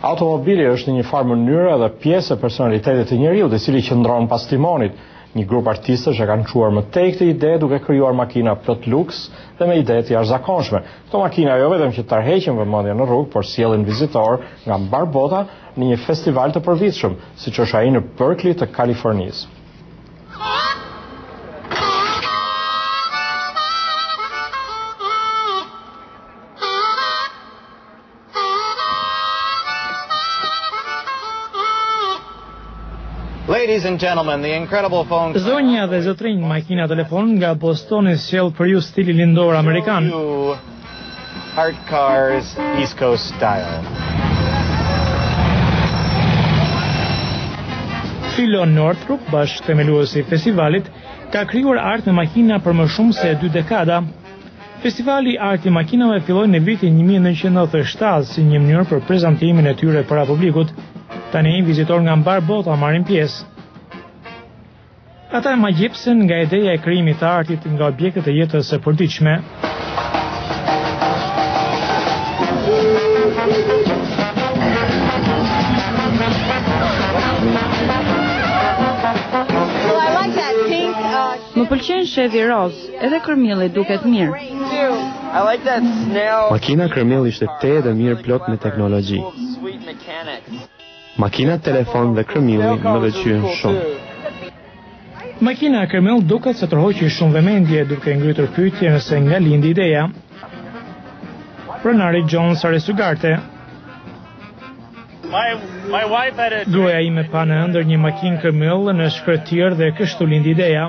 Automobili është në një farë mënyrë edhe pjesë e personalitetit të njeriut, i cili qëndron pas timonit. Një grup artistësh e kanë çuar më tej këtë ide duke krijuar makina plot luks dhe me ide të jashtëzakonshme. Këto makina jo vetëm që tërheqin vëmendjen në rrugë, por sjellin vizitor nga mbar bota në një festival të përvitshëm, siç është ai në Berkeley të Kalifornisë. Ladies and gentlemen, the incredible phone. Zonja dhe zotrinj, makina telefon nga Bostoni sjell për ju stili lindor amerikan. Art cars, East Coast style. Philo Northrop, bashkëthemeluesi i festivalit, ka krijuar art me makina për më shumë se 2 dekada. Festivali Art i makinave filloi në vitin 1997 si një mënyrë për prezantimin e tyre para publikut. Tani vizitor nga mbar bota marrin pjesë. Ata magjepsen nga ideja e krijimit të artit nga objektet e jetës së përditshme. Më pëlqen shevi roz, edhe kërmilli duket mirë. Makina kërmill ishte tetë e mirë plot me teknologji. Makina telefon dhe kërmilli më pëlqyen shumë. Makina kërmill duket se tërhoqi shumë vëmendje duke ngritur pyetje nëse nga lindi ideja. Pronari John Saresugarte. Gruaja ime pa në ëndër një makinë kërmill në shkretir dhe kështu lindi ideja.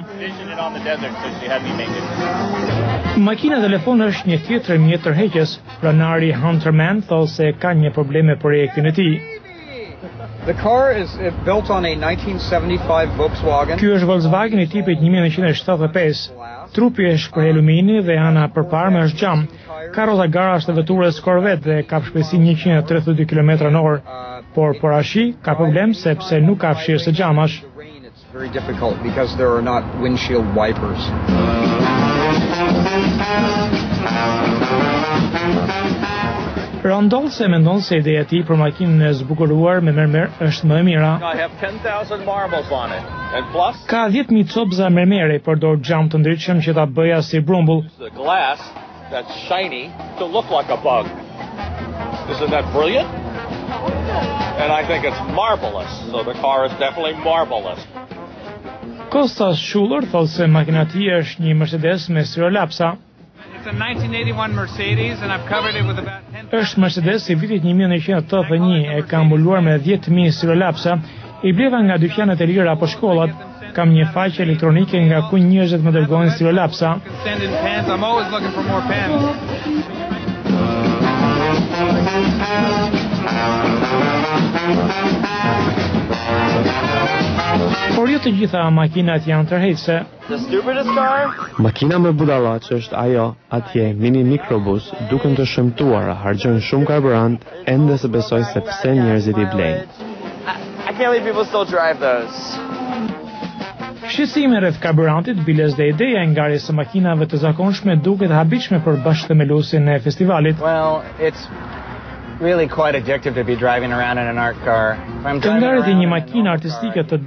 Makina telefon është një tjetër mjet tërheqës. Pronari Hunterman thosë se ka një problem me projektin e tij. The car is built on a 1975 Volkswagen. Ky është Volkswagen i tipit 1975. Trupi është për alumini dhe ana përparme është xham. Ka rrota garash të veturës Corvette dhe ka shpejtësi 132 km/h, por porashi ka problem sepse nuk ka fshirë së xhamash. It's very difficult because there are not windshield wipers. Rondol se mendon se ideja e tij për makinën e zbukuruar me mermer është më e mira. Ka 10.000 copëza mermeri, përdor xham të ndritshëm që ta bëja si brumbull. That's shiny to look like a bug. Isn't that brilliant? And I think it's marvelous. So the car is definitely marvelous. Kostas Schuller thotë se makina e tij është një Mercedes me sirolapsa. It's a 1981 Mercedes and I've covered it with about 10. Është Mercedes i vitit 1981, e ka mbuluar me 10.000 sirolapsa. I bleva nga dyqanet e lira apo shkollat. Kam një faqe elektronike nga ku njerëzit më dërgojnë sirolapsa. I'm always looking for more pens. Por jo të gjitha makinat janë tërheqëse. Makina më budallaqe është ajo atje mini mikrobus, duken të shëmtuar, harxhojnë shumë karburant, ende se besoj se pse njerëzit i blejnë. I can't believe people still drive those. Shqetësimi rreth karburantit, biles dhe ideja e ngarjes së makinave të zakonshme duket habitshme për bashkëthemeluesin e festivalit. Well, it's really quite addictive to be driving around in an art car. Të ngaret një makinë artistike të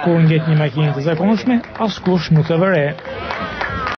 kur ngjet një makinë të zakonshme, askush nuk e vëre.